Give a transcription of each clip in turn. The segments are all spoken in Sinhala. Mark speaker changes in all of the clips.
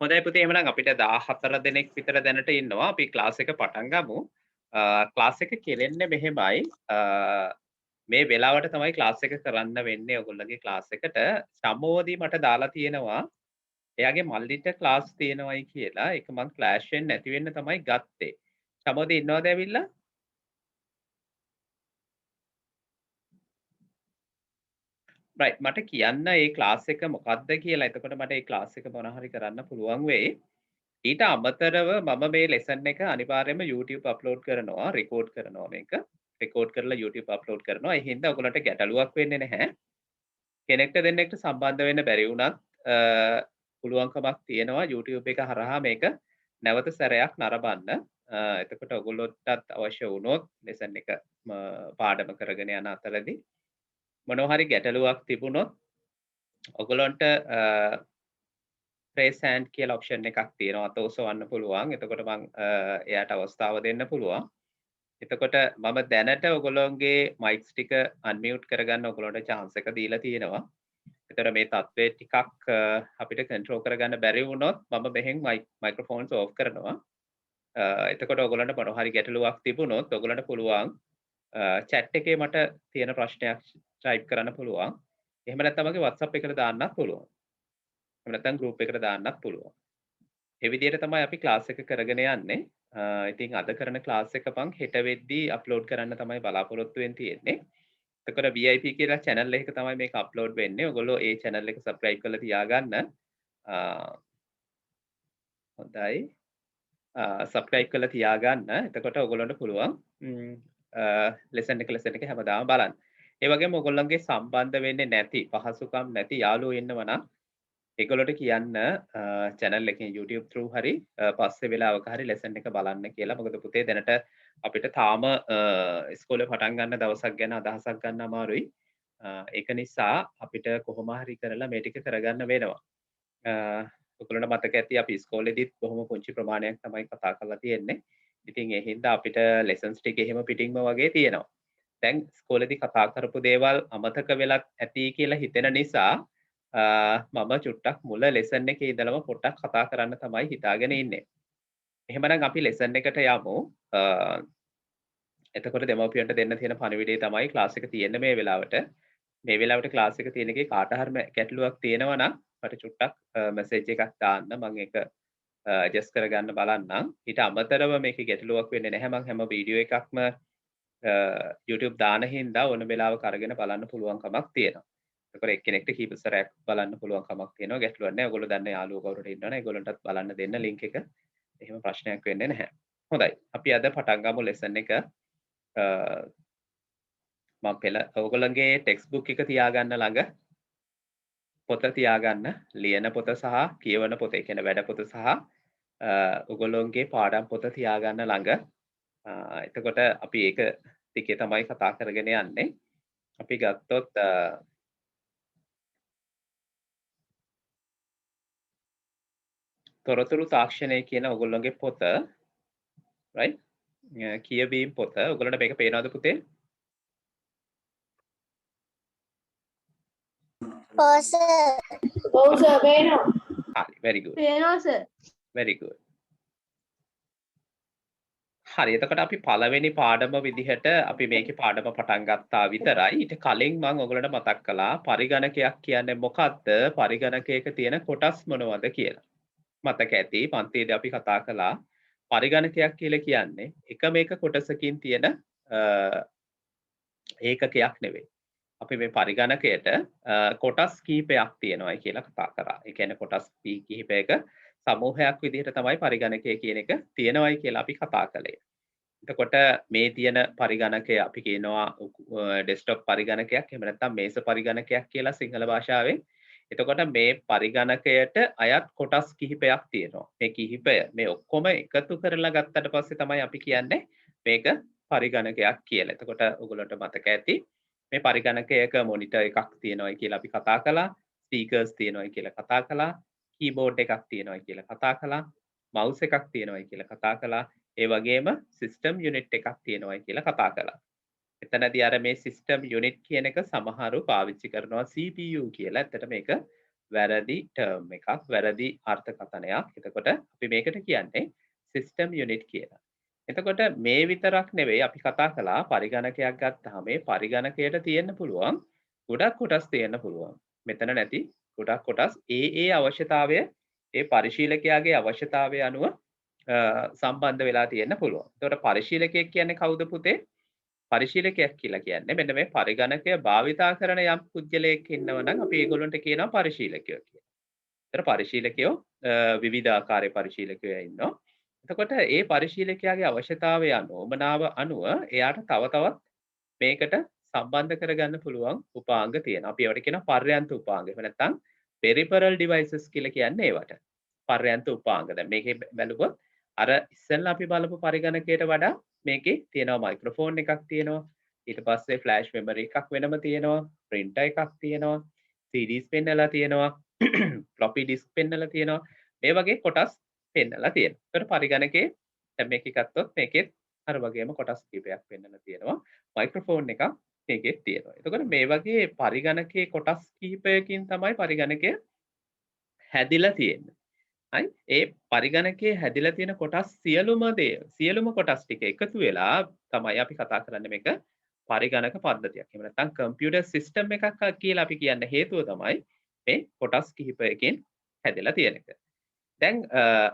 Speaker 1: හොඳයි පුතේ එහෙනම් අපිට 14 දෙනෙක් විතර දැනට ඉන්නවා. අපි ක්ලාස් එක පටන් ගමු. ක්ලාස් එක කෙරෙන්නේ මෙහෙමයි. මේ වෙලාවට තමයි ක්ලාස් එක කරන්න වෙන්නේ ඔයගොල්ලෝගේ ක්ලාස් එකට. සමෝදි මට දාලා තියෙනවා. එයාගේ මල්ලිට ක්ලාස් තියෙනවයි කියලා. ඒක මං ක්ලෑෂ් වෙන්නේ නැති වෙන්න තමයි ගත්තේ. සමෝදි ඉන්නවද ඇවිල්ලා? right මට කියන්න මේ ක්ලාස් එක මොකක්ද කියලා. එතකොට මට මේ ක්ලාස් එක මොන හරි කරන්න පුළුවන් වෙයි. ඊට අමතරව මම මේ ලෙසන් එක අනිවාර්යයෙන්ම YouTube අප්ලෝඩ් කරනවා, රෙකෝඩ් කරනවා මේක. රෙකෝඩ් කරලා YouTube අප්ලෝඩ් කරනවා. ඒ හින්දා ඔයගලන්ට ගැටලුවක් වෙන්නේ නැහැ. කෙනෙක්ට දෙන්නෙක්ට සම්බන්ධ වෙන්න බැරි වුණත් පුළුවන්කමක් තියෙනවා YouTube එක හරහා මේක නැවත සැරයක් නරඹන්න. එතකොට ඔයගොල්ලොන්ටත් අවශ්‍ය වුණොත් ලෙසන් එක පාඩම කරගෙන යන අතරදී මොනවා හරි ගැටලුවක් තිබුණොත් ඔයගොල්ලන්ට raise hand කියලා ඔප්ෂන් එකක් තියෙනවා. අත ඔසවන්න පුළුවන්. එතකොට මම එයාට අවස්ථාව දෙන්න පුළුවන්. එතකොට මම දැනට ඔයගොල්ලෝගේ mics ටික unmute කරගන්න ඔයගොල්ලන්ට chance එක දීලා තියෙනවා. එතකොට මේ තත්ත්වය ටිකක් අපිට control කරගන්න බැරි වුණොත් මම මෙහෙන් microphones off කරනවා. එතකොට ඔයගොල්ලන්ට මොනවා හරි ගැටලුවක් තිබුණොත් ඔයගොල්ලන්ට පුළුවන් chat එකේ මට තියෙන ප්‍රශ්නයක් type කරන්න පුළුවන්. එහෙම නැත්නම් මගේ WhatsApp එකට දාන්නත් පුළුවන්. එහෙම නැත්නම් group එකට දාන්නත් පුළුවන්. ඒ විදිහට තමයි අපි ක්ලාස් එක කරගෙන යන්නේ. ඉතින් අද කරන ක්ලාස් එක මං හෙට වෙද්දී අප්ලෝඩ් කරන්න තමයි බලාපොරොත්තු වෙන්නේ තියෙන්නේ. එතකොට VIP කියලා channel එකක තමයි මේක අප්ලෝඩ් වෙන්නේ. ඔයගොල්ලෝ ඒ channel එක subscribe කරලා තියාගන්න. හොඳයි. subscribe කරලා තියාගන්න. එතකොට ඔයගොල්ලන්ට පුළුවන් lesson එක හැමදාම බලන්න. ඒ වගේම ඔයගොල්ලන්ගේ සම්බන්ධ වෙන්නේ නැති පහසුකම් නැති යාළුවෝ ඉන්නවනම් ඒගොල්ලොට කියන්න channel එකෙන් YouTube through හරි පස්සේ වෙලාවක හරි lesson එක බලන්න කියලා. මොකද පුතේ දැනට අපිට තාම ඉස්කෝලේ පටන් ගන්න දවසක් ගැන අදහසක් ගන්න අමාරුයි. ඒක නිසා අපිට කොහොම හරි කරලා මේ ටික කරගන්න වෙනවා. ඔයගොල්ලන්ට මතක ඇති අපි ඉස්කෝලේදීත් බොහොම පුංචි ප්‍රමාණයක් තමයි කතා කරලා තියෙන්නේ. ඉතින් ඒ හින්දා අපිට lessons ටික එහෙම පිටින්ම වගේ තියෙනවා. දැන් ඉස්කෝලේදී කතා කරපු දේවල් අමතක වෙලත් ඇති කියලා හිතෙන නිසා මම චුට්ටක් මුල ලෙසන් එකේ ඉඳලම පොඩ්ඩක් කතා කරන්න තමයි හිතාගෙන ඉන්නේ. එහෙමනම් අපි ලෙසන් එකට යමු. එතකොට දෙමව්පියන්ට දෙන්න තියෙන පණිවිඩය තමයි ක්ලාස් එක තියෙන්නේ මේ වෙලාවට. මේ වෙලාවට ක්ලාස් එක තියෙන එකේ කාට හරි ගැටලුවක් තියෙනවා නම් මට චුට්ටක් මැසේජ් එකක් දාන්න. මම ඒක ඇඩ්ජස්ට් කරගන්න බලන්නම්. ඊට අමතරව මේකේ ගැටලුවක් වෙන්නේ නැහැ. මම හැම වීඩියෝ එකක්ම YouTube දාන හින්දා ඕන වෙලාවක අරගෙන බලන්න පුළුවන් කමක් තියෙනවා. ඒකර එක්කෙනෙක්ට කීප සැරයක් බලන්න පුළුවන් කමක් තියෙනවා. ගැටලුවක් නැහැ. ඔයගොල්ලෝ දන්න යාළුවෝ කවුරුහරි ඉන්නවනේ ඒගොල්ලන්ටත් බලන්න දෙන්න link එක. එහෙම ප්‍රශ්නයක් වෙන්නේ නැහැ. හොඳයි. අපි අද පටන් ගමු lesson එක. මම පෙළ ඔයගොල්ලන්ගේ text book එක තියාගන්න ළඟ පොත තියාගන්න. ලියන පොත සහ කියවන පොත. ඒ කියන්නේ වැඩ පොත සහ ඔයගොල්ලන්ගේ පාඩම් පොත තියාගන්න ළඟ. එතකොට අපි ඒක ටිකේ තමයි කතා කරගෙන යන්නේ. අපි ගත්තොත් තොරතුරු තාක්ෂණය කියන ඔයගොල්ලෝගේ පොත right කියවීම පොත ඔයගොල්ලන්ට මේක පේනවද පුතේ?
Speaker 2: ඔව් සර් පේනවා.
Speaker 1: හරි very good.
Speaker 2: පේනවා සර්.
Speaker 1: very good. හරි එතකොට අපි පළවෙනි පාඩම විදිහට අපි මේකේ පාඩම පටන් ගත්තා විතරයි. ඊට කලින් මම ඔයගොල්ලන්ට මතක් කළා පරිගණකයක් කියන්නේ මොකක්ද? පරිගණකයක තියෙන කොටස් මොනවද කියලා. මතක ඇති පන්තියේදී අපි කතා කළා පරිගණකයක් කියලා කියන්නේ එකම එක කොටසකින් තියෙන ඒකකයක් නෙවෙයි. අපි මේ පරිගණකයට කොටස් කීපයක් තියෙනවායි කියලා කතා කරා. ඒ කියන්නේ කොටස් කිහිපයක සමූහයක් විදිහට තමයි පරිගණකය කියන එක තියෙනවායි කියලා අපි කතා කළේ. එතකොට මේ තියෙන පරිගණකය අපි කියනවා ඩෙස්ක්ටොප් පරිගණකයක් එහෙම නැත්නම් මේස පරිගණකයක් කියලා සිංහල භාෂාවෙන්. එතකොට මේ පරිගණකයට අයත් කොටස් කිහිපයක් තියෙනවා. මේ කිහිපය මේ ඔක්කොම එකතු කරලා ගත්තට පස්සේ තමයි අපි කියන්නේ මේක පරිගණකයක් කියලා. එතකොට ඔයගොල්ලන්ට මතක ඇති මේ පරිගණකයක මොනිටර් එකක් තියෙනවායි කියලා අපි කතා කළා. ස්පීකර්ස් තියෙනවායි කියලා කතා කළා. කීබෝඩ් එකක් තියෙනවායි කියලා කතා කළා. මවුස් එකක් තියෙනවායි කියලා කතා කළා. ඒ වගේම සිස්ටම් යුනිට් එකක් තියෙනවායි කියලා කතා කළා. එතනදී අර මේ සිස්ටම් යුනිට් කියන එක සමහරු පාවිච්චි කරනවා CPU කියලා. ඇත්තට මේක වැරදි ටර්ම් එකක්, වැරදි අර්ථකථනයක්. එතකොට අපි මේකට කියන්නේ සිස්ටම් යුනිට් කියලා. එතකොට මේ විතරක් නෙවෙයි අපි කතා කළා පරිගණකයක් ගත්තාම මේ පරිගණකයට තියෙන්න පුළුවන් ගොඩක් කොටස් තියෙන්න පුළුවන්. මෙතන නැති ගොඩක් කොටස් ඒ අවශ්‍යතාවය ඒ පරිශීලකයාගේ අවශ්‍යතාවය අනුව සම්බන්ධ වෙලා තියෙන්න පුළුවන්. එතකොට පරිශීලකයෙක් කියන්නේ කවුද පුතේ? පරිශීලකයක් කියලා කියන්නේ මෙන්න මේ පරිගණකය භාවිතා කරන යම් පුද්ගලයෙක් ඉන්නව නම් අපි ඒගොල්ලන්ට කියනවා පරිශීලකයෝ කියලා. ඒතර පරිශීලකයෝ විවිධ ආකාරයේ පරිශීලකයෝ ඉන්නවා. එතකොට ඒ පරිශීලකයාගේ අවශ්‍යතාවය අනුව උමනාව අනුව එයාට තව තවත් මේකට සම්බන්ධ කරගන්න පුළුවන් උපාංග තියෙනවා. අපි ඒවට කියනවා පර්යන්ත උපාංග. එහෙම නැත්නම් peripheral devices කියලා කියන්නේ ඒවට. පර්යන්ත උපාංග. දැන් මේකේ බැලුවොත් අර ඉස්සෙල්ලා අපි බලපු පරිගණකයට වඩා මේකේ තියෙනවා මයික්‍රොෆෝන් එකක් තියෙනවා. ඊට පස්සේ ෆ්ලෑෂ් මෙමරි එකක් වෙනම තියෙනවා. printer එකක් තියෙනවා. CDs පෙන්නලා තියෙනවා. floppy disk පෙන්නලා තියෙනවා. මේ වගේ කොටස් පෙන්නලා තියෙනවා. ඒතර පරිගණකේ දැන් මේක ගත්තොත් මේකෙත් අර වගේම කොටස් කිහිපයක් පෙන්නලා තියෙනවා. මයික්‍රොෆෝන් එකක් මේකෙත් තියෙනවා. එතකොට මේ වගේ පරිගණකේ කොටස් කිහිපයකින් තමයි පරිගණකය හැදිලා තියෙන්නේ. හරි? ඒ පරිගණකයේ හැදිලා තියෙන කොටස් සියලුම කොටස් ටික එකතු වෙලා තමයි අපි කතා කරන්නේ මේක පරිගණක පද්ධතියක්. එහෙම නැත්නම් කම්පියුටර් සිස්ටම් එකක් කියලා අපි කියන්න හේතුව තමයි මේ කොටස් කිහිපයකින් හැදිලා තියෙන එක. දැන්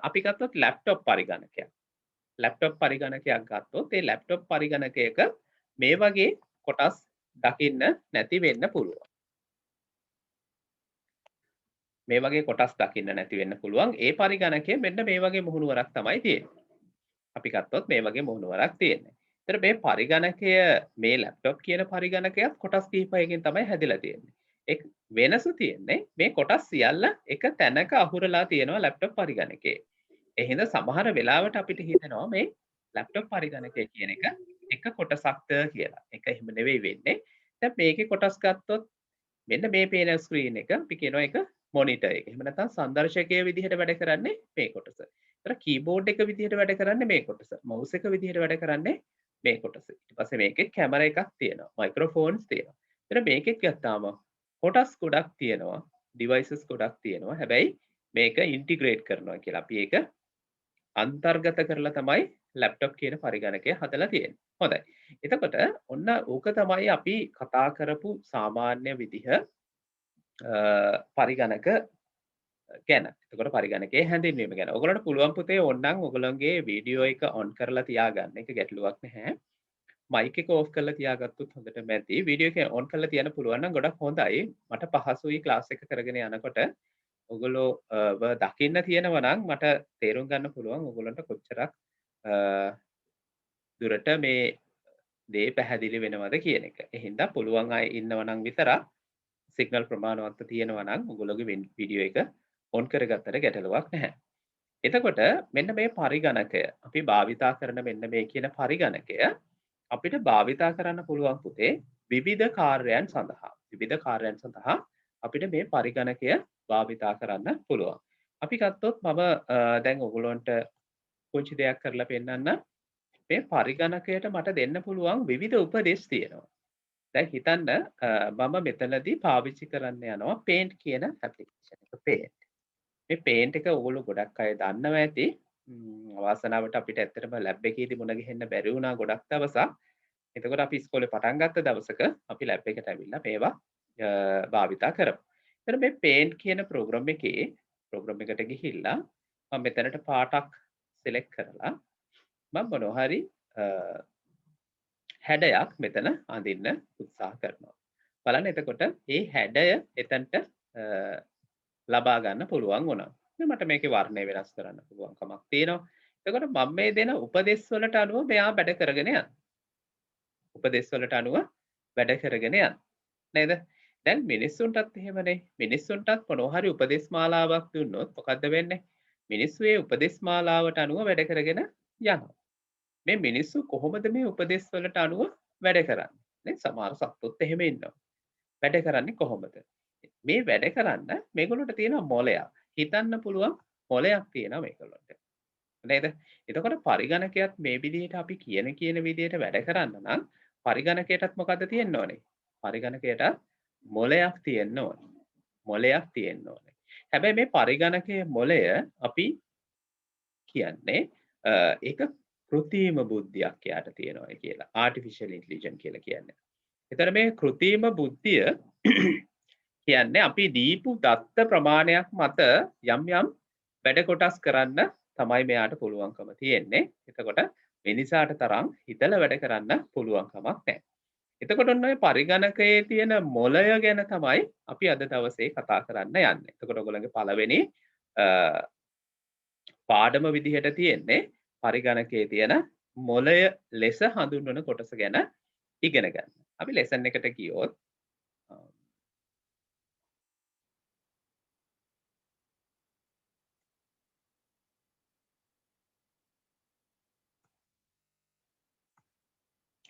Speaker 1: අපි ගත්තොත් ලැප්ටොප් පරිගණකයක්. ලැප්ටොප් පරිගණකයක් ගත්තොත් ඒ ලැප්ටොප් පරිගණකයක මේ වගේ කොටස් දකින්න නැති වෙන්න පුළුවන්. මේ වගේ කොටස් දකින්න නැති වෙන්න පුළුවන්. ඒ පරිගණකය මෙන්න මේ වගේ මුහුණුවරක් තමයි තියෙන්නේ. අපි ගත්තොත් මේ වගේ මුහුණුවරක් තියෙන්නේ. ඒතර මේ පරිගණකය මේ ලැප්ටොප් කියන පරිගණකයත් කොටස් කිහිපයකින් තමයි හැදිලා තියෙන්නේ. එක් වෙනස තියෙන්නේ මේ කොටස් සියල්ල එක තැනක අහුරලා තියෙනවා ලැප්ටොප් පරිගණකේ. ඒ හින්දා සමහර වෙලාවට අපිට හිතෙනවා මේ ලැප්ටොප් පරිගණකය කියන එක කොටසක්ද කියලා. ඒක එහෙම නෙවෙයි වෙන්නේ. දැන් මේකේ කොටස් ගත්තොත් මෙන්න මේ පේන ස්ක්‍රීන් එක අපි කියනවා ඒක මොනිටර් එක. එහෙම නැත්නම් සංදර්ශකයේ විදිහට වැඩ කරන්නේ මේ කොටස. ඒතර කීබෝඩ් එක විදිහට වැඩ කරන්නේ මේ කොටස. මවුස් එක විදිහට වැඩ කරන්නේ මේ කොටස. ඊට පස්සේ මේකේ කැමරා එකක් තියෙනවා. මයික්‍රොෆෝන්ස් තියෙනවා. ඒතර මේකෙත් ගත්තාම කොටස් ගොඩක් තියෙනවා. ඩිවයිසස් ගොඩක් තියෙනවා. හැබැයි මේක ඉන්ටිග්‍රේට් කරනවා කියලා අපි ඒක අන්තර්ගත කරලා තමයි ලැප්ටොප් කියන පරිගණකය හදලා තියෙන්නේ. හොඳයි. එතකොට ඔන්න ඕක තමයි අපි කතා කරපු සාමාන්‍ය විදිහ පරිගණක ගැන. එතකොට පරිගණකයේ හැඳින්වීම ගැන. ඔයගොල්ලන්ට පුළුවන් පුතේ ඕනනම් ඔයගොල්ලන්ගේ වීඩියෝ එක ඔන් කරලා තියාගන්න. ඒක ගැටලුවක් නැහැ. මයික් එක ඕෆ් කරලා තියාගත්තොත් හොඳටම ඇති. වීඩියෝ එක ඔන් කරලා තියන්න පුළුවන් නම් ගොඩක් හොඳයි. මට පහසුයි ක්ලාස් එක කරගෙන යනකොට ඔයගොල්ලෝ දකින්න තියෙනවා නම් මට තේරුම් ගන්න පුළුවන් ඔයගොල්ලන්ට කොච්චරක් දුරට මේ දේ පැහැදිලි වෙනවද කියන එක. ඒ හින්දා පුළුවන් අය ඉන්නවා නම් විතරක් සිග්නල් ප්‍රමාණවත් තියෙනවා නම් ඔයගොල්ලෝගේ වීඩියෝ එක ඔන් කරගත්තට ගැටලුවක් නැහැ. එතකොට මෙන්න මේ පරිගණකය අපි භාවිතා කරන මෙන්න මේ කියන පරිගණකය අපිට භාවිතා කරන්න පුළුවන් පුතේ විවිධ කාර්යයන් සඳහා. විවිධ කාර්යයන් සඳහා අපිට මේ පරිගණකය භාවිතා කරන්න පුළුවන්. අපි ගත්තොත් මම දැන් ඔයගොල්ලන්ට පුංචි දෙයක් කරලා පෙන්නන්න. මේ පරිගණකයට මට දෙන්න පුළුවන් විවිධ උපදෙස් තියෙනවා. දැන් හිතන්න මම මෙතනදී පාවිච්චි කරන්න යනවා paint කියන application එක paint. මේ paint එක ඔයගොල්ලෝ ගොඩක් අය දන්නවා ඇති. අවාසනාවට අපිට ඇත්තටම lab එකේදී මුණ ගැහෙන්න බැරි වුණා ගොඩක් දවසක්. එතකොට අපි ඉස්කෝලේ පටන් ගත්ත දවසක අපි lab එකට ඇවිල්ලා මේවා භාවිතා කරමු. එතන මේ paint කියන program එකේ program එකට ගිහිල්ලා මම මෙතනට පාටක් select කරලා මම මොනවා හරි හැඩයක් මෙතන අඳින්න උත්සාහ කරනවා. බලන්න එතකොට මේ හැඩය එතනට ලබා ගන්න පුළුවන් වුණා. මට මේකේ වර්ණය වෙනස් කරන්න පුළුවන් කමක් තියෙනවා. එතකොට මම මේ දෙන උපදෙස් වලට අනුව මෙයා වැඩ කරගෙන යනවා. උපදෙස් වලට අනුව වැඩ කරගෙන යනවා. නේද? දැන් මිනිස්සුන්ටත් එහෙමනේ. මිනිස්සුන්ටත් මොනවා හරි උපදෙස් මාලාවක් දුන්නොත් මොකද්ද වෙන්නේ? මිනිස්සු ඒ උපදෙස් මාලාවට අනුව වැඩ කරගෙන යනවා. මේ මිනිස්සු කොහොමද මේ උපදෙස් වලට අනුව වැඩ කරන්නේ? නේ සමහර සත්තුත් එහෙම ඉන්නවා. වැඩ කරන්නේ කොහොමද? මේ වැඩ කරන්න මේගොල්ලන්ට තියෙන මොලයක්. හිතන්න පුළුවන් මොලයක් තියෙනවා මේගොල්ලන්ට. නේද? එතකොට පරිගණකයත් මේ විදිහට අපි කියන විදිහට වැඩ කරන්න නම් පරිගණකයටත් මොකද්ද තියෙන්න ඕනේ? පරිගණකයට මොලයක් තියෙන්න ඕනේ. මොලයක් තියෙන්න ඕනේ. හැබැයි මේ පරිගණකයේ මොලය අපි කියන්නේ ඒක කෘත්‍රිම බුද්ධියක් යාට තියෙනවා කියලා. ආටිෆිෂල් ඉන්ටෙලිජන්ස් කියලා කියන්නේ. එතන මේ කෘත්‍රිම බුද්ධිය කියන්නේ අපි දීපු දත්ත ප්‍රමාණයක් මත යම් වැඩ කොටස් කරන්න තමයි මෙයාට පුළුවන්කම තියෙන්නේ. එතකොට මිනිසාට තරම් හිතලා වැඩ කරන්න පුළුවන් කමක් නැහැ. එතකොට ඔන්න ඔය පරිගණකයේ තියෙන මොලය ගැන තමයි අපි අද දවසේ කතා කරන්න යන්නේ. එතකොට ඔයගොල්ලන්ගේ පළවෙනි පාඩම විදිහට තියෙන්නේ පරිගණකයේ තියෙන මොලය ලෙස හඳුන්වන කොටස ගැන ඉගෙන ගන්න. අපි ලෙසන් එකට ගියොත්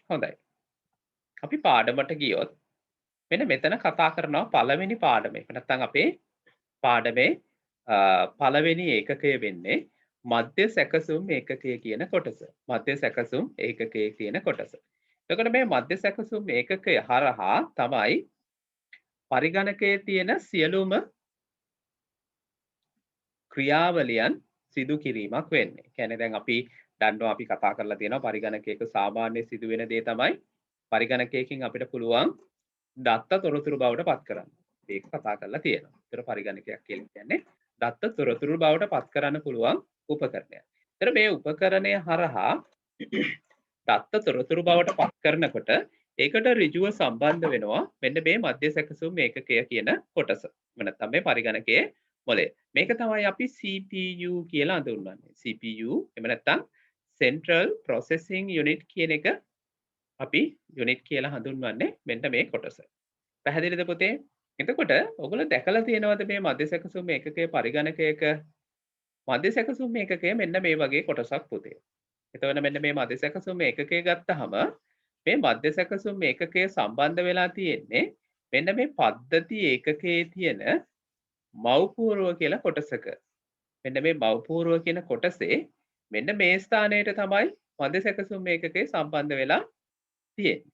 Speaker 1: හොඳයි. අපි පාඩමට ගියොත් මෙන්න මෙතන කතා කරනවා පළවෙනි පාඩමේ. නැත්නම් අපේ පාඩමේ පළවෙනි ඒකකය වෙන්නේ මධ්‍ය සැකසුම් ඒකකය කියන කොටස. මධ්‍ය සැකසුම් ඒකකය කියන කොටස. එතකොට මේ මධ්‍ය සැකසුම් ඒකකය හරහා තමයි පරිගණකයේ තියෙන සියලුම ක්‍රියාවලියන් සිදු කිරීමක් වෙන්නේ. කියන්නේ දැන් අපි දන්නවා අපි කතා කරලා තියෙනවා පරිගණකයක සාමාන්‍ය සිදුවෙන දේ තමයි පරිගණකයකින් අපිට පුළුවන් දත්ත තොරතුරු බවට පත් කරන්න. ඒක කතා කරලා තියෙනවා. ඒතර පරිගණකයක් කියන්නේ දත්ත තොරතුරු බවට පත් කරන්න පුළුවන් උපකරණයක්. ඒතර මේ උපකරණය හරහා දත්ත තොරතුරු බවට පත් කරනකොට ඒකට ඍජුව සම්බන්ධ වෙනවා මෙන්න මේ මධ්‍ය සැකසුම් ඒකකය කියන කොටස. නැත්නම් මේ පරිගණකයේ මොලය. මේක තමයි අපි CPU කියලා හඳුන්වන්නේ. CPU එහෙම නැත්නම් Central Processing Unit කියන එක අපි යුනිට් කියලා හඳුන්වන්නේ මෙන්න මේ කොටස. පැහැදිලිද පුතේ? එතකොට ඔයගොල්ලෝ දැකලා තියෙනවද මේ මධ්‍ය සැකසුම් ඒකකයේ පරිගණකයක මධ්‍ය සැකසුම් ඒකකය මෙන්න මේ වගේ කොටසක් පුතේ. එතකොට මෙන්න මේ මධ්‍ය සැකසුම් ඒකකය ගත්තාම මේ මධ්‍ය සැකසුම් ඒකකය සම්බන්ධ වෙලා තියෙන්නේ මෙන්න මේ පද්ධති ඒකකයේ තියෙන මව්පූර්ව කියලා කොටසක. මෙන්න මේ මව්පූර්ව කියන කොටසේ මෙන්න මේ ස්ථානයට තමයි මධ්‍ය සැකසුම් ඒකකය සම්බන්ධ වෙලා තියෙන්නේ.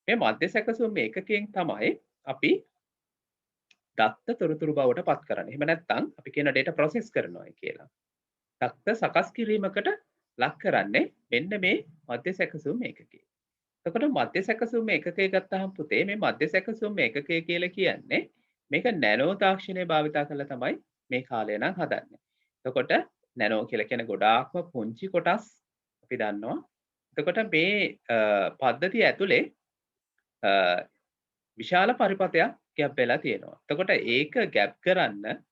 Speaker 1: මේ මධ්‍ය සැකසුම් ඒකකයෙන් තමයි අපි දත්ත තොරතුරු බවට පත් කරන්නේ. එහෙම නැත්නම් අපි කියන data process කරනවා කියලා. දත්ත සකස් කිරීමකට ලක් කරන්නේ මෙන්න මේ මධ්‍ය සැකසුම් ඒකකය. එතකොට මධ්‍ය සැකසුම් ඒකකය ගත්තාම පුතේ මේ මධ්‍ය සැකසුම් ඒකකය කියලා කියන්නේ මේක නැනෝ තාක්ෂණය භාවිතා කරලා තමයි මේ කාලය නම් හදන්නේ. එතකොට නැනෝ කියලා කියන ගොඩාක්ම පුංචි කොටස් අපි දන්නවා. එතකොට මේ පද්ධතිය ඇතුලේ විශාල පරිපථයක් ගැප් වෙලා තියෙනවා. එතකොට ඒක ගැප් කරන්න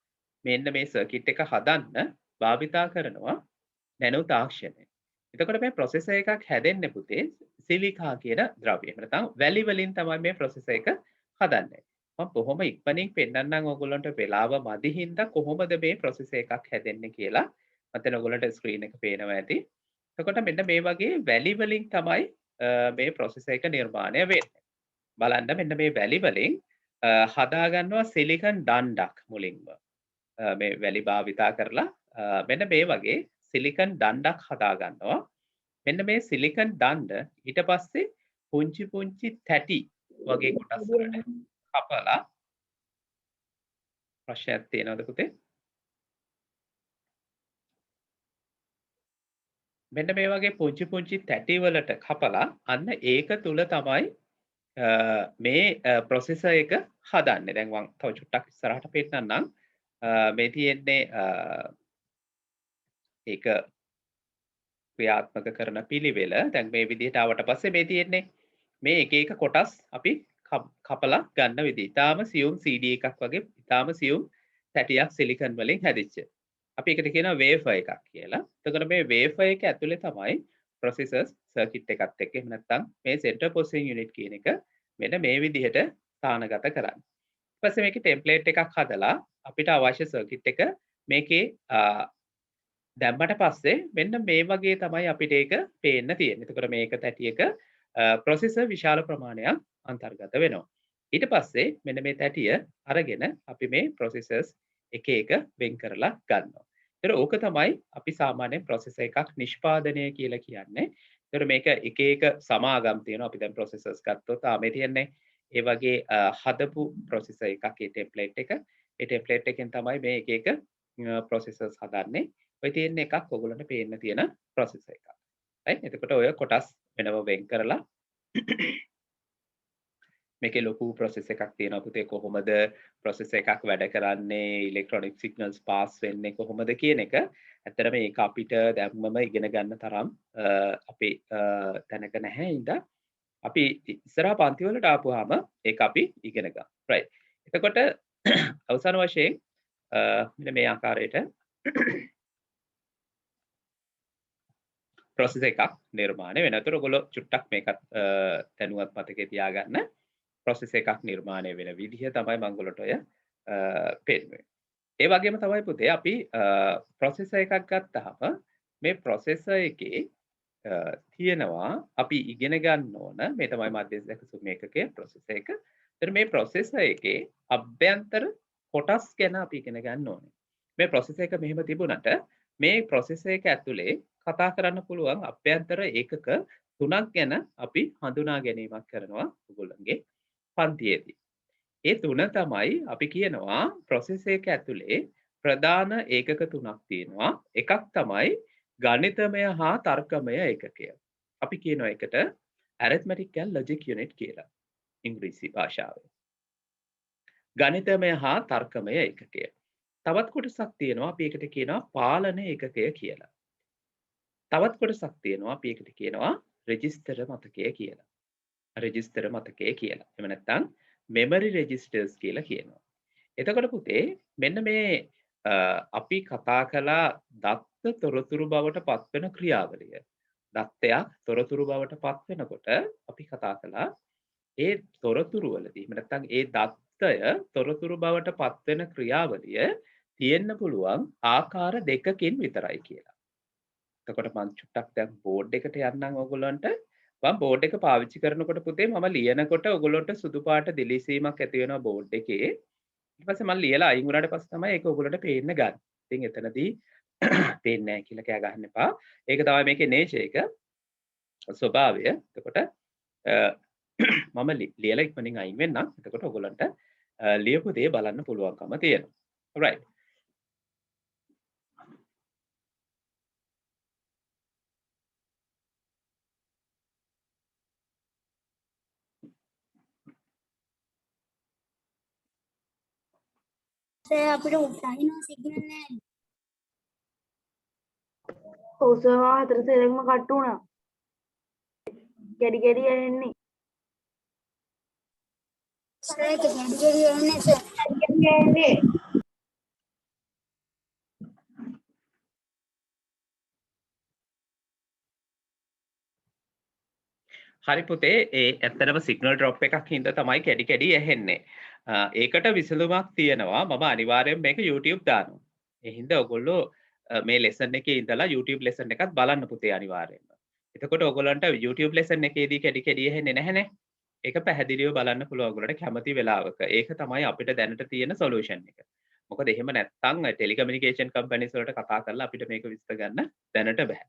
Speaker 1: මෙන්න මේ සර්කිට් එක හදන්න භාවිතා කරනවා නැනෝ තාක්ෂණය. එතකොට මේ ප්‍රොසෙසර් එකක් හැදෙන්නේ පුතේ සිලිකා කියන ද්‍රව්‍යය. නැත්නම් වැලි වලින් තමයි මේ ප්‍රොසෙසර් එක හදන්නේ. මම කොහොම ඉක්මනින් පෙන්නන්නම් ඔයගොල්ලන්ට වෙලාව මදි හින්දා කොහොමද මේ ප්‍රොසෙසර් එකක් හැදෙන්නේ කියලා මතන ඔයගොල්ලන්ට ස්ක්‍රීන් එක පේනවා ඇති. එතකොට මෙන්න මේ වගේ වැලි වලින් තමයි මේ ප්‍රොසෙසර් එක නිර්මාණය වෙන්නේ. බලන්න මෙන්න මේ වැලි වලින් හදා ගන්නවා සිලිකන් දණ්ඩක් මුලින්ම. මේ වැලි භාවිතා කරලා මෙන්න මේ වගේ සිලිකන් දණ්ඩක් හදා ගන්නවා. මෙන්න මේ සිලිකන් දණ්ඩ ඊට පස්සේ පුංචි පුංචි තැටි වගේ කොටස් වලට කපලා ප්‍රශ්නයක් තියෙනවද පුතේ? මෙන්න මේ වගේ පුංචි පුංචි තැටි වලට කපලා අන්න ඒක තුල තමයි මේ ප්‍රොසෙසර් එක හදන්නේ. දැන් මම තව චුට්ටක් ඉස්සරහට පෙන්නන්නම්. මේ තියෙන්නේ ඒක ක්‍රියාත්මක කරන පිළිවෙල. දැන් මේ විදිහට ආවට පස්සේ මේ තියෙන්නේ මේ එක එක කොටස් අපි කපලා ගන්න විදිහ. ඊටාම සියුම් CD එකක් වගේ ඊටාම සියුම් තැටියක් සිලිකන් වලින් හැදිච්ච. අපි එකට කියනවා wafer එකක් කියලා. එතකොට මේ wafer එක ඇතුලේ තමයි processors circuit එකත් එක්ක එහෙම නැත්නම් මේ center processing unit කියන එක මෙන්න මේ විදිහට ස්ථානගත කරන්නේ. ඊට පස්සේ මේකේ template එකක් හදලා අපිට අවශ්‍ය circuit එක මේකේ දැම්මට පස්සේ මෙන්න මේ වගේ තමයි අපිට ඒක පේන්න තියෙන්නේ. එතකොට මේක තැටියක processor විශාල ප්‍රමාණයක් අන්තර්ගත වෙනවා. ඊට පස්සේ මෙන්න මේ තැටිය අරගෙන අපි මේ processors එක එක වෙන් කරලා ගන්නවා. ඒතර ඕක තමයි අපි සාමාන්‍යයෙන් processor එකක් නිෂ්පාදනය කියලා කියන්නේ. ඒතර මේක එක එක සමාගම් තියෙනවා. අපි දැන් processors ගත්තොත් මේ තියන්නේ ඒ වගේ හදපු processor එකක් ඒ template එක. ඒ template එකෙන් තමයි මේ එක එක processors හදන්නේ. ඔය තියෙන එකක් ඔයගොල්ලන්ට පේන්න තියෙන processor එකක්. right? එතකොට ඔය කොටස් වෙනම වෙන් කරලා මේකේ ලොකු process එකක් තියෙනවා පුතේ කොහොමද process එකක් වැඩ කරන්නේ electronic signals pass වෙන්නේ කොහොමද කියන එක ඇත්තටම මේක අපිට දැම්මම ඉගෙන ගන්න තරම් අපි දැනක නැහැ ඉඳා අපි ඉස්සරහා පන්ති වලට ආපුවාම ඒක අපි ඉගෙන ගමු right එතකොට අවසාන වශයෙන් මෙන්න මේ ආකාරයට process එකක් නිර්මාණය වෙනවා. ඒතර ඔයගොල්ලෝ චුට්ටක් මේකත් දැනුවත් මතකේ තියාගන්න. process එකක් නිර්මාණය වෙන විදිහ තමයි මම ඔයගොල්ලන්ට ඔය පෙන්වන්නේ. ඒ වගේම තමයි පුතේ අපි processor එකක් ගත්තාම මේ processor එකේ තියෙනවා අපි ඉගෙන ගන්න ඕන මේ තමයි මධ්‍යස්ථ සුමේකකයේ processor එක. ඒතර මේ processor එකේ අභ්‍යන්තර කොටස් ගැන අපි ඉගෙන ගන්න ඕනේ. මේ processor එක මෙහෙම තිබුණට මේ processor එක ඇතුලේ කතා කරන්න පුළුවන් අභ්‍යන්තර ඒකක තුනක් ගැන අපි හඳුනා ගැනීමක් කරනවා ඔයගොල්ලන්ගේ පන්තියේදී. ඒ තුන තමයි අපි කියනවා processor එක ඇතුලේ ප්‍රධාන ඒකක තුනක් තියෙනවා. එකක් තමයි ගණිතමය හා තර්කමය ඒකකය. අපි කියනවා එකට arithmetic and logic unit කියලා. ඉංග්‍රීසි භාෂාවෙන්. ගණිතමය හා තර්කමය ඒකකය. තවත් කොටසක් තියෙනවා අපි ඒකට කියනවා පාලන ඒකකය කියලා. තවත් කොටසක් තියෙනවා අපි ඒකට කියනවා රෙජිස්ටර් මතකය කියලා. රෙජිස්ටර් මතකය කියලා. එහෙම නැත්නම් memory registers කියලා කියනවා. එතකොට පුතේ මෙන්න මේ අපි කතා කළා දත්ත තොරතුරු බවට පත්වෙන ක්‍රියාවලිය. දත්තයක් තොරතුරු බවට පත් වෙනකොට අපි කතා කළා ඒ තොරතුරු වලදී එහෙම නැත්නම් ඒ දත්තය තොරතුරු බවට පත් වෙන ක්‍රියාවලිය තියෙන්න පුළුවන් ආකාර දෙකකින් විතරයි කියලා. එතකොට මම චුට්ටක් දැන් බෝඩ් එකට යන්නම් ඔයගොල්ලන්ට මම බෝඩ් එක පාවිච්චි කරනකොට පුතේ මම ලියනකොට ඔයගොල්ලන්ට සුදු පාට දිලිසීමක් ඇති වෙනවා බෝඩ් එකේ ඊට පස්සේ මම ලියලා අයින් වුණාට පස්සේ තමයි ඒක ඔයගොල්ලන්ට පේන්න ගන්න. ඉතින් එතනදී පේන්නේ නැහැ කියලා කෑ ගහන්න එපා. ඒක තමයි මේකේ nature එක ස්වභාවය. එතකොට මම ලියලා ඉක්මනින් අයින් වෙන්නම්. එතකොට ඔයගොල්ලන්ට ලියපු දේ බලන්න පුළුවන්කම තියෙනවා. right
Speaker 2: සර් අපිට උඩින් සිග්නල් නැහැ.
Speaker 3: ඔව් සර් හතර සෙලෙක්ම කට් වුණා. ගැඩි ගැඩි එන්නේ.
Speaker 2: සර් ඒක ගැඩි එන්නේ සර්.
Speaker 3: ගැඩි එන්නේ.
Speaker 1: හරි පුතේ ඒ ඇත්තටම සිග්නල් ඩ්‍රොප් එකක් හින්දා තමයි කැඩි කැඩි ඇහෙන්නේ. ඒකට විසඳුමක් තියෙනවා. මම අනිවාර්යෙන් මේක YouTube දානවා. ඒ හින්දා ඔයගොල්ලෝ මේ ලෙසන් එකේ ඉඳලා YouTube ලෙසන් එකත් බලන්න පුතේ අනිවාර්යෙන්ම. එතකොට ඔයගොල්ලන්ට YouTube ලෙසන් එකේදී කැඩි කැඩි ඇහෙන්නේ නැහැනේ. ඒක පැහැදිලිව බලන්න පුළුවන් ඔයගොල්ලන්ට කැමති වෙලාවක. ඒක තමයි අපිට දැනට තියෙන සොලියුෂන් එක. මොකද එහෙම නැත්නම් ටෙලිකමියුනිකේෂන් කම්පැනිස් වලට කතා කරලා අපිට මේක විශ්ල ගන්න දැනට බෑ.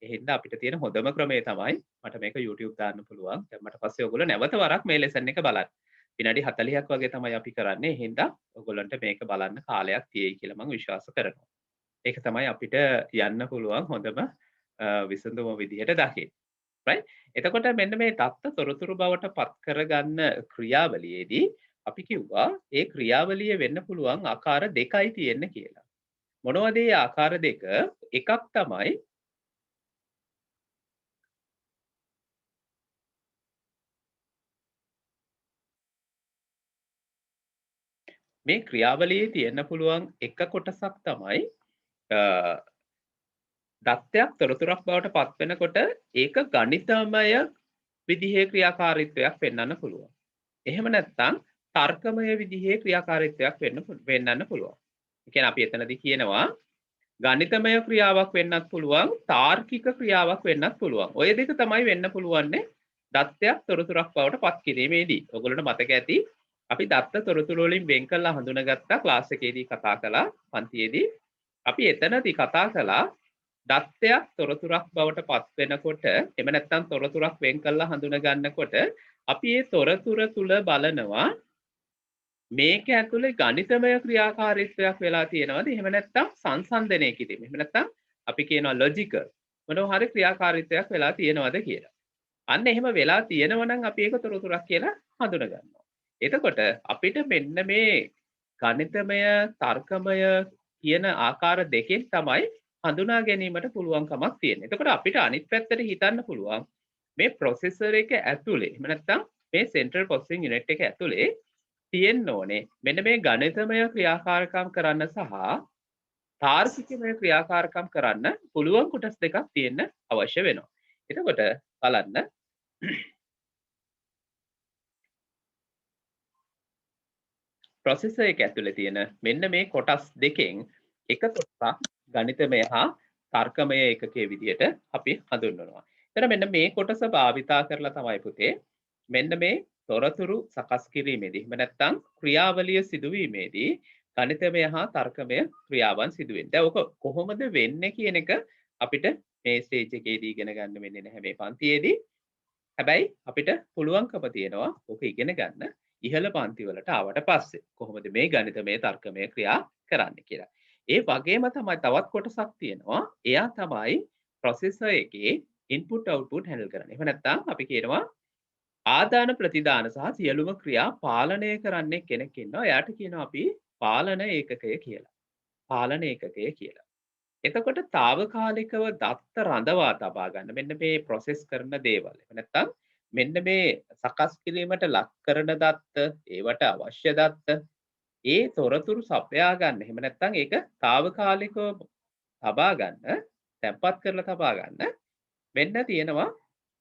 Speaker 1: ඒ හින්දා අපිට තියෙන හොඳම ක්‍රමය තමයි මට මේක YouTube දාන්න පුළුවන්. දැන් මට පස්සේ ඔයගොල්ලෝ නැවත වරක් මේ ලෙසන් එක බලන්න. විනාඩි 40ක් වගේ තමයි අපි කරන්නේ. ඒ හින්දා ඔයගොල්ලන්ට මේක බලන්න කාලයක් තියෙයි කියලා මම විශ්වාස කරනවා. ඒක තමයි අපිට යන්න පුළුවන් හොඳම විසඳුම විදිහට දකින්න. right? එතකොට මෙන්න මේ தත්ත තොරතුරු බවට පත් කරගන්න ක්‍රියාවලියේදී අපි කිව්වා ඒ ක්‍රියාවලිය වෙන්න පුළුවන් ආකාර දෙකයි තියෙන්න කියලා. මොනවද ඒ ආකාර දෙක? එකක් තමයි මේ ක්‍රියාවලියේ තියෙන්න පුළුවන් එක කොටසක් තමයි දත්තයක් තොරතුරක් බවට පත් වෙනකොට ඒක ගණිතමය විදිහේ ක්‍රියාකාරීත්වයක් වෙන්නන්න පුළුවන්. එහෙම නැත්නම් තර්කමය විදිහේ ක්‍රියාකාරීත්වයක් වෙන්නන්න පුළුවන්. ඒ කියන්නේ අපි එතනදී කියනවා ගණිතමය ක්‍රියාවක් වෙන්නත් පුළුවන් තාර්කික ක්‍රියාවක් වෙන්නත් පුළුවන්. ඔය දෙක තමයි වෙන්න පුළුවන්නේ දත්තයක් තොරතුරක් බවට පත් කිරීමේදී. ඔයගොල්ලන්ට මතක ඇති අපි දත්ත තොරතුරු වලින් වෙන් කරලා හඳුනාගත්තා ක්ලාස් එකේදී කතා කළා පන්තියේදී. අපි එතනදී කතා කළා දත්තයක් තොරතුරක් බවට පත් වෙනකොට එහෙම නැත්නම් තොරතුරක් වෙන් කරලා හඳුනා ගන්නකොට අපි ඒ තොරතුර තුල බලනවා මේක ඇතුලේ ගණිතමය ක්‍රියාකාරීත්වයක් වෙලා තියෙනවද එහෙම නැත්නම් සංසන්දනය කිරීම. එහෙම නැත්නම් අපි කියනවා ලොජිකල් මොනවා හරි ක්‍රියාකාරීත්වයක් වෙලා තියෙනවද කියලා. අන්න එහෙම වෙලා තියෙනවා නම් අපි ඒක තොරතුරක් කියලා හඳුනා ගන්නවා. එතකොට අපිට මෙන්න මේ ගණිතමය තර්කමය කියන ආකාර දෙකෙන් තමයි හඳුනා ගැනීමට පුළුවන්කමක් තියෙන්නේ. එතකොට අපිට අනිත් පැත්තට හිතන්න පුළුවන් මේ ප්‍රොසෙසර් එක ඇතුලේ එහෙම නැත්නම් මේ සෙන්ට්‍රල් ප්‍රොසෙසිං යුනිට් එක ඇතුලේ තියෙන්න ඕනේ මෙන්න මේ ගණිතමය ක්‍රියාකාරකම් කරන්න සහ තාර්කිකමය ක්‍රියාකාරකම් කරන්න පුළුවන් කොටස් දෙකක් තියෙන්න අවශ්‍ය වෙනවා. එතකොට බලන්න ප්‍රොසෙසර් එක ඇතුලේ තියෙන මෙන්න මේ කොටස් දෙකෙන් එක කොටසක් ගණිතමය හා තර්කමය ඒකකයේ විදියට අපි හඳුන්වනවා. එතන මෙන්න මේ කොටස භාවිතා කරලා තමයි පුතේ මෙන්න මේ තොරතුරු සකස් කිරීමේදී එහෙම නැත්නම් ක්‍රියාවලිය සිදුවීමේදී ගණිතමය හා තර්කමය ක්‍රියාවන් සිදු වෙන්නේ. දැන් ඔක කොහොමද වෙන්නේ කියන එක අපිට මේ ස්ටේජ් එකේදී ඉගෙන ගන්න වෙන්නේ නැහැ මේ පන්තියේදී. හැබැයි අපිට පුළුවන්කම තියෙනවා ඔක ඉගෙන ගන්න ඉහළ පන්ති වලට ආවට පස්සේ කොහොමද මේ ගණිතමය තර්කමය ක්‍රියා කරන්නේ කියලා. ඒ වගේම තමයි තවත් කොටසක් තියෙනවා. එයා තමයි ප්‍රොසෙසර් එකේ ඉන්පුට් අවුට්පුට් හැන්ඩල් කරන්නේ. එහෙම නැත්නම් අපි කියනවා ආදාන ප්‍රතිදාන සහ සියලුම ක්‍රියා පාලනය කරන්නේ කෙනෙක් ඉන්නවා. එයාට කියනවා අපි පාලන ඒකකය කියලා. පාලන ඒකකය කියලා. එතකොට తాවකාලිකව දත්ත රඳවා තබා ගන්න මෙන්න මේ ප්‍රොසෙස් කරන දේවල්. එහෙම නැත්නම් මෙන්න මේ සකස් කිරීමට ලක් කරන දත්ත, ඒවට අවශ්‍ය දත්ත, ඒ තොරතුරු සපයා ගන්න. එහෙම නැත්නම් ඒක తాවකාලිකව තබා ගන්න, තැම්පත් කරලා තබා ගන්න මෙන්න තියෙනවා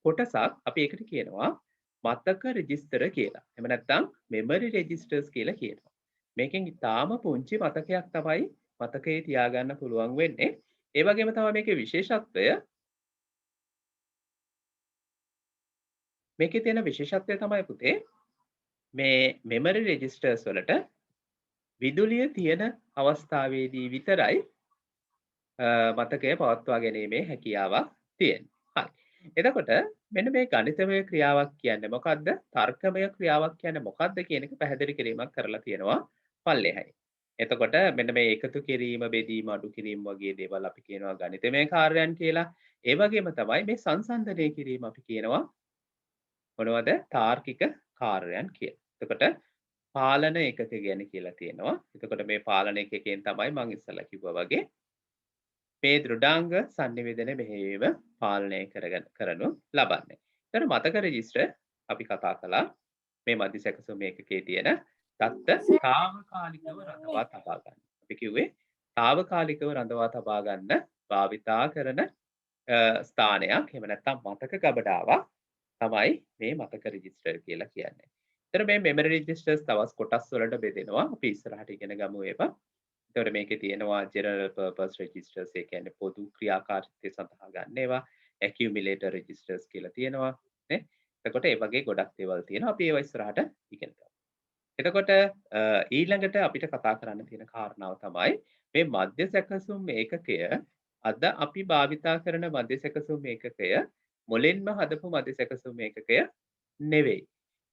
Speaker 1: කොටසක් අපි ඒකට කියනවා මතක රෙජිස්ටර් කියලා. එහෙම නැත්නම් මෙමරි රෙජිස්ටර්ස් කියලා කියනවා. මේකෙන් ඉතාම පුංචි මතකයක් තමයි මතකයේ තියාගන්න පුළුවන් වෙන්නේ. ඒ වගේම තමයි මේකේ විශේෂත්වය මේකේ තියෙන විශේෂත්වය තමයි පුතේ මේ මෙමරි රෙජිස්ටර්ස් වලට විදුලිය තියෙන අවස්ථාවේදී විතරයි මතකය පවත්වා ගැනීමේ හැකියාවක් තියෙන්නේ. හරි. එතකොට මෙන්න මේ ගණිතමය ක්‍රියාවක් කියන්නේ මොකක්ද? තර්කමය ක්‍රියාවක් කියන්නේ මොකක්ද කියන එක පැහැදිලි කිරීමක් කරලා තියෙනවා පල්ලෙහායි. එතකොට මෙන්න මේ එකතු කිරීම, බෙදීම, අඩු කිරීම වගේ දේවල් අපි කියනවා ගණිතමය කාර්යයන් කියලා. ඒ වගේම තමයි මේ සංසන්දනය කිරීම අපි කියනවා මොනවද? තාර්කික කාර්යයන් කියලා. එතකොට පාලන ඒකක ගැන කියලා තියෙනවා. එතකොට මේ පාලන ඒකකයෙන් තමයි මම ඉස්සලා කිව්වා වගේ මේ දෘඩාංග sannivedana මෙහෙයවීම පාලනය කරනු ලබන්නේ. එතන මතක රෙජිස්ටර් අපි කතා කළා මේ මධ්‍ය සැකසුම් ඒකකයේ තියෙන දත්ත తాවකාලිකව රඳවා තබා ගන්න. අපි කිව්වේ తాවකාලිකව රඳවා තබා ගන්න භාවිතා කරන ස්ථානයක්. එහෙම නැත්නම් මතක ගබඩාවක් තමයි මේ මතක රෙජිස්ටර් කියලා කියන්නේ. එතන මේ මෙමරි රෙජිස්ටර්ස් තවස් කොටස් වලට බෙදෙනවා. අපි ඉස්සරහට ඉගෙන ගමු ඒවා. එතකොට මේකේ තියෙනවා general purpose registers ඒ කියන්නේ පොදු ක්‍රියාකාරීත්වය සඳහා ගන්න ඒවා accumulator registers කියලා තියෙනවා නේ. එතකොට ඒ වගේ ගොඩක් දේවල් තියෙනවා. අපි ඒවා ඉස්සරහට ඉගෙන ගමු. එතකොට ඊළඟට අපිට කතා කරන්න තියෙන කාරණාව තමයි මේ මධ්‍ය සැකසුම් ඒකකය අද අපි භාවිතා කරන මධ්‍ය සැකසුම් ඒකකය මුලින්ම හදපු මධ්‍ය සැකසුම් ඒකකය නෙවෙයි.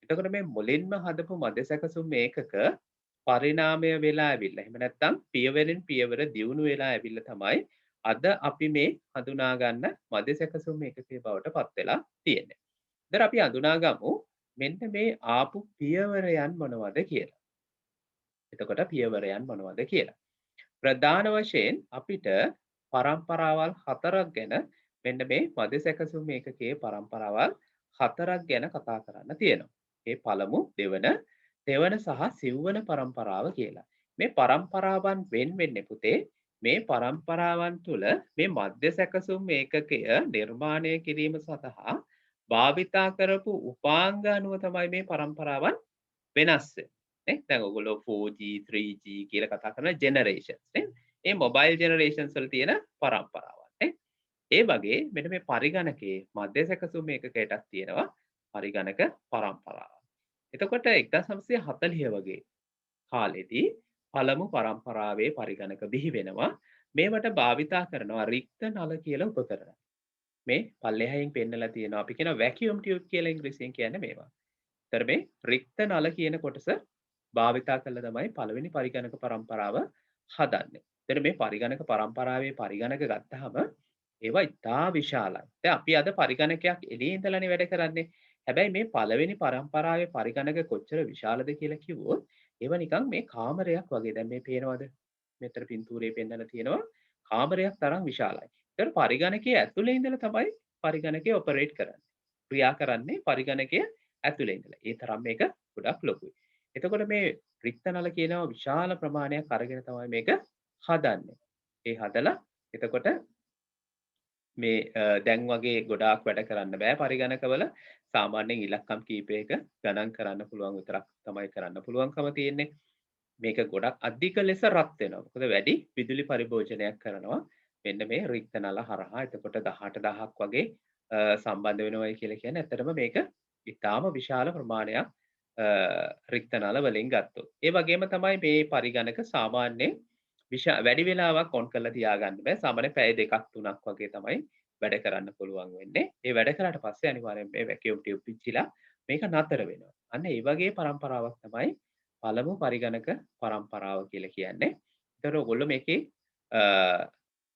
Speaker 1: එතකොට මේ මුලින්ම හදපු මධ්‍ය සැකසුම් ඒකක පරිණාමය වෙලා ඇවිල්ලා එහෙම නැත්නම් පියවරෙන් පියවර දියුණු වෙලා ඇවිල්ලා තමයි අද අපි මේ හඳුනා ගන්න මධ්‍ය සැකසුම් ඒකකයේ බවට පත් වෙලා තියෙන්නේ. ඉතින් අපි හඳුනා ගමු මෙන්න මේ ආපු පියවරයන් මොනවද කියලා. එතකොට පියවරයන් මොනවද කියලා. ප්‍රධාන වශයෙන් අපිට පරම්පරාවල් 4ක් ගැන මෙන්න මේ මධ්‍ය සැකසුම් ඒකකයේ පරම්පරාවල් 4ක් ගැන කතා කරන්න තියෙනවා. ඒ පළමු, දෙවන සහ සිව්වන පරම්පරාව කියලා. මේ පරම්පරාවන් වෙන් වෙන්නේ පුතේ මේ පරම්පරාවන් තුළ මේ මධ්‍ය සැකසුම් ඒකකය නිර්මාණය කිරීම සඳහා භාවිතා කරපු උපාංග අනුව තමයි මේ පරම්පරාවන් වෙනස් වෙන්නේ. දැන් ඔයගොල්ලෝ 4G 3G කියලා කතා කරන ජෙනරේෂන්ස් නේ. මේ මොබයිල් ජෙනරේෂන්ස් වල තියෙන පරම්පරාවන් නේ. ඒ වගේ මෙන්න මේ පරිගණකයේ මධ්‍ය සැකසුම් ඒකකයටත් තියෙනවා පරිගණක පරම්පරාව. එතකොට 1940 වගේ කාලෙදී පළමු පරම්පරාවේ පරිගණක බිහි වෙනවා. මේවට භාවිතා කරනවා රික්ත නල කියලා උපකරණ. මේ පල්ලෙහායින් පෙන්නලා තියෙනවා අපි කියන වැකියුම් ටියුබ් කියලා ඉංග්‍රීසියෙන් කියන්නේ මේවා. ඒතර මේ රික්ත නල කියන කොටස භාවිතා කළා තමයි පළවෙනි පරිගණක පරම්පරාව හදන්නේ. ඒතර මේ පරිගණක පරම්පරාවේ පරිගණක ගත්තාම ඒවා ඉතා විශාලයි. දැන් අපි අද පරිගණකයක් එළියේ ඉඳලානේ වැඩ කරන්නේ. හැබැයි මේ පළවෙනි පරම්පරාවේ පරිගණක කොච්චර විශාලද කියලා කිව්වොත් ඒව නිකන් මේ කාමරයක් වගේ. දැන් මේ පේනවද? මෙතන පින්තූරේ පෙන්නලා තියෙනවා කාමරයක් තරම් විශාලයි. ඒතර පරිගණකයේ ඇතුලේ ඉඳලා තමයි පරිගණකය ඔපරේට් කරන්නේ. ක්‍රියා කරන්නේ පරිගණකයේ ඇතුලේ ඉඳලා. ඒ තරම් මේක ගොඩක් ලොකුයි. එතකොට මේ රික්ත නල කියනවා විශාල ප්‍රමාණයක් අරගෙන තමයි මේක හදන්නේ. ඒ හදලා එතකොට මේ දැන් වගේ ගොඩාක් වැඩ කරන්න බෑ පරිගණකවල. සාමාන්‍යයෙන් ඉලක්කම් කීපයක ගණන් කරන්න පුළුවන් විතරක් තමයි කරන්න පුළුවන්කම තියෙන්නේ. මේක ගොඩක් අධික ලෙස රත් වෙනවා. මොකද වැඩි විදුලි පරිභෝජනයක් කරනවා. මෙන්න මේ රික්ත නල හරහා. එතකොට 18000ක් වගේ සම්බන්ධ වෙනවයි කියලා කියන්නේ ඇත්තටම මේක ඉතාම විශාල ප්‍රමාණයක් රික්ත නල වලින් ගත්තොත්. ඒ වගේම තමයි මේ පරිගණක සාමාන්‍යයෙන් වැඩි වෙලාවක් ඔන් කරලා තියාගන්න බෑ. සාමාන්‍ය පැය 2ක් 3ක් වගේ තමයි වැඩ කරන්න පුළුවන් වෙන්නේ. ඒ වැඩ කරාට පස්සේ අනිවාර්යෙන් මේ වැකියුම් ටියුබ් පිච්චිලා මේක නතර වෙනවා. අන්න ඒ වගේ පරම්පරාවක් තමයි පළමු පරිගණක පරම්පරාව කියලා කියන්නේ. ඒතර ඔයගොල්ලෝ මේකේ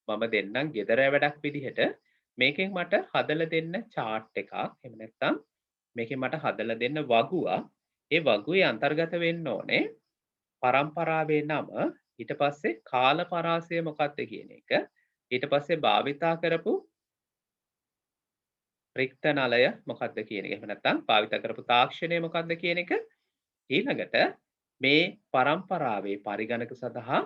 Speaker 1: මම දෙන්නම් ගෙදර වැඩක් විදිහට මේකෙන් මට හදලා දෙන්න chart එකක්. එහෙම නැත්නම් මේකෙන් මට හදලා දෙන්න වගුවක්. ඒ වගුවේ අන්තර්ගත වෙන්න ඕනේ පරම්පරාවේ නම, ඊට පස්සේ කාල පරාසය මොකක්ද කියන එක, ඊට පස්සේ භාවිතා කරපු රික්ත නලය මොකක්ද කියන එක. එහෙම නැත්නම් භාවිතා කරපු තාක්ෂණය මොකක්ද කියන එක. ඊළඟට මේ පරම්පරාවේ පරිගණක සඳහා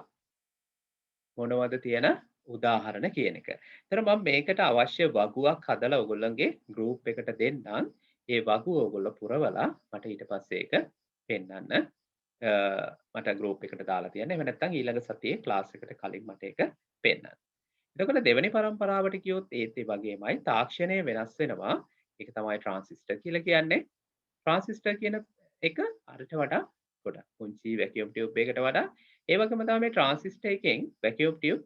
Speaker 1: මොනවද තියෙන උදාහරණ කියන එක. ඒතර මම මේකට අවශ්‍ය වගුවක් හදලා ඔයගොල්ලන්ගේ group එකට දෙන්නම්. ඒ වගුව ඔයගොල්ලෝ පුරවලා මට ඊට පස්සේ ඒක පෙන්නන්න. මට group එකට දාලා තියන්න. එහෙම නැත්නම් ඊළඟ සතියේ class එකට කලින් මට ඒක පෙන්නන්න. එතකොට දෙවෙනි පරම්පරාවට කියොත් ඒත් ඒ වගේමයි තාක්ෂණය වෙනස් වෙනවා. ඒක තමයි ට්‍රාන්සිස්ටර් කියලා කියන්නේ. ට්‍රාන්සිස්ටර් කියන එක අරට වඩා ගොඩක් පුංචි වැකියුම් ටියුබ් එකකට වඩා. ඒ වගේම තමයි මේ ට්‍රාන්සිස්ටර් එකෙන් වැකියුම් ටියුබ්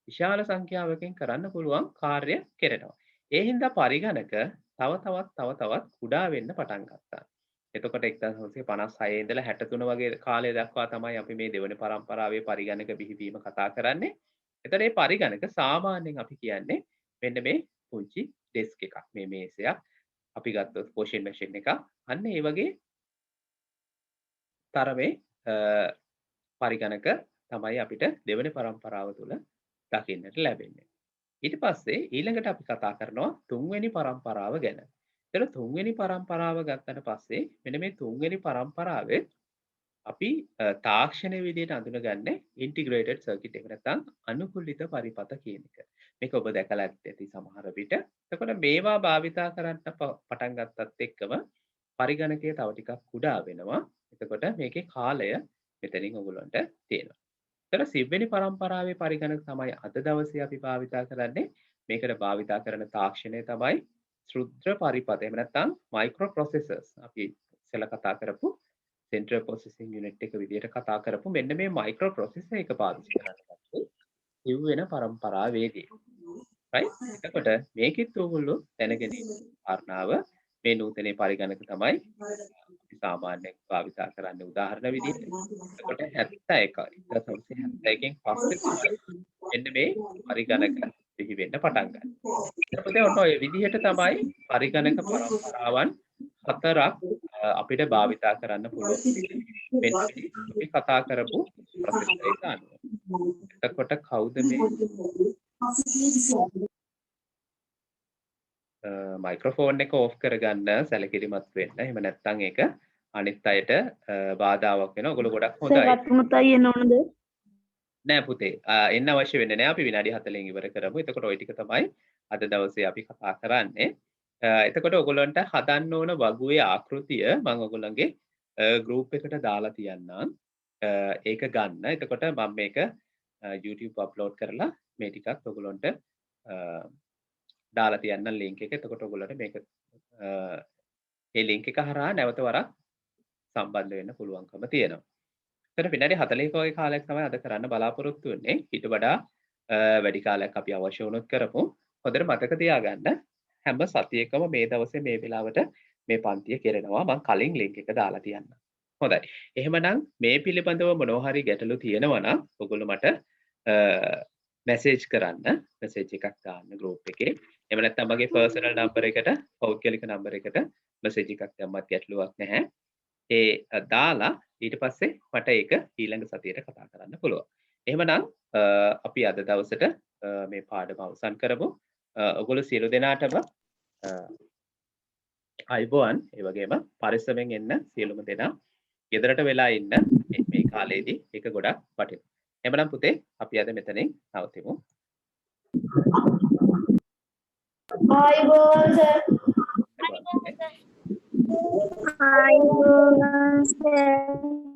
Speaker 1: විශාල සංඛ්‍යාවකින් කරන්න පුළුවන් කාර්ය කෙරෙනවා. ඒ හින්දා පරිගණක තව තවත් කුඩා වෙන්න පටන් ගත්තා. එතකොට 1956 ඉඳලා 63 වගේ කාලය දක්වා තමයි අපි මේ දෙවෙනි පරම්පරාවේ පරිගණක බිහිවීම කතා කරන්නේ. එතකොට මේ පරිගණක සාමාන්‍යයෙන් අපි කියන්නේ මෙන්න මේ පුංචි ඩෙස්ක් එකක්. මේ මේසයක් අපි ගත්තොත් වොෂින් මැෂින් එකක්. අන්න ඒ වගේ තරමේ පරිගණක තමයි අපිට දෙවෙනි පරම්පරාව තුළ දකින්නට ලැබෙන්නේ. ඊට පස්සේ ඊළඟට අපි කතා කරනවා තුන්වෙනි පරම්පරාව ගැන. එතන තුන්වෙනි පරම්පරාව ගත්තට පස්සේ මෙන්න මේ තුන්වෙනි පරම්පරාවේ අපි තාක්ෂණයේ විදිහට අඳුනගන්නේ ඉන්ටිග්‍රේටඩ් සර්කිට් එක නැත්නම් අනුකූලිත පරිපථ කියන එක. මේක ඔබ දැකලා ඇති සමහර විට. එතකොට මේවා භාවිතා කරන්න පටන් ගත්තත් එක්කම පරිගණකය තව ටිකක් කුඩා වෙනවා. එතකොට මේකේ කාලය මෙතනින් ඔයගොල්ලන්ට තියෙනවා. එතන 10 වෙනි පරම්පරාවේ පරිගණක තමයි අද දවසේ අපි භාවිතා කරන්නේ. මේකට භාවිතා කරන තාක්ෂණය තමයි ශුද්ධ පරිපථ. එහෙම නැත්නම් මයික්‍රෝ ප්‍රොසෙසර්ස්. අපි ඉස්සෙල්ලා කතා කරපු සෙන්ට්‍රල් ප්‍රොසෙසිං යුනිට් එක විදිහට කතා කරපු මෙන්න මේ මයික්‍රෝ ප්‍රොසෙසර් එක පාවිච්චි කරන්නේ 10 වෙනි පරම්පරාවේදී. right? එතකොට මේකෙත් ඕගොල්ලෝ දැනගෙන ඉන්න කාරණාව මේ නූතන පරිගණක තමයි සාමාන්‍යයෙන් භාවිතා කරන්න උදාහරණ විදිහට. එතකොට 1971 පස්සේ මෙන්න මේ පරිගණක බිහි වෙන්න පටන් ගන්නවා. එතකොට ඔන්න ඔය විදිහට තමයි පරිගණක පරම්පරාවන් 4ක් අපිට භාවිතා කරන්න පුළුවන්. මෙන්න අපි කතා කරපු ප්‍රොසෙසර් එක අනුව. එතකොට කවුද මේ මයික්‍රොෆෝන් එක ඕෆ් කරගන්න සැලකිලිමත් වෙන්න. එහෙම නැත්නම් ඒක අනිත් අයට බාධාවක් වෙනවා. ඔයගොල්ලෝ ගොඩක් හොඳයි.
Speaker 3: සර් රත්මුත් අයියන්න ඕනද?
Speaker 1: නෑ පුතේ. එන්න අවශ්‍ය වෙන්නේ නෑ. අපි විනාඩි 40න් ඉවර කරමු. එතකොට ওই ටික තමයි අද දවසේ අපි කතා කරන්නේ. එතකොට ඔයගොල්ලන්ට හදන්න ඕන වගුවේ ආකෘතිය මම ඔයගොල්ලන්ගේ group එකට දාලා තියන්නම්. ඒක ගන්න. එතකොට මම මේක YouTube අප්ලෝඩ් කරලා මේ ටිකත් ඔයගොල්ලන්ට දාලා තියන්නම් link එක. එතකොට ඔයගොල්ලන්ට මේක මේ link එක හරහා නැවත වරක් සම්බන්ධ වෙන්න පුළුවන්කම තියෙනවා. එතන විනාඩි 40ක වගේ කාලයක් තමයි අද කරන්න බලාපොරොත්තු වෙන්නේ. ඊට වඩා වැඩි කාලයක් අපි අවශ්‍ය වුණොත් කරමු. හොඳට මතක තියාගන්න හැම සතියකම මේ දවසේ මේ වෙලාවට මේ පන්තිය කෙරෙනවා. මම කලින් link එක දාලා තියන්නම්. හොඳයි. එහෙමනම් මේ පිළිබඳව මොනවා හරි ගැටලු තියෙනවා නම් ඔයගොල්ලෝ මට මැසේජ් කරන්න. මැසේජ් එකක් දාන්න group එකේ. එහෙම නැත්නම් මගේ personal number එකට පෞද්ගලික number එකට මැසේජ් එකක් දැම්මත් ගැටලුවක් නැහැ. ඒ දාලා ඊට පස්සේ මට ඒක ඊළඟ සතියේට කතා කරන්න පුළුවන්. එහෙමනම් අපි අද දවසට මේ පාඩම අවසන් කරමු. ඔයගොල්ලෝ සියලු දෙනාටම අයිබෝන්. ඒ වගේම පරිස්සමෙන් එන්න සියලුම දෙනා. ගෙදරට වෙලා ඉන්න මේ කාලේදී ඒක ගොඩක් වටිනවා. එහෙමනම් පුතේ අපි අද මෙතනින් නවතිමු.
Speaker 3: ආයිබෝන් සර්.
Speaker 2: Hi, sir.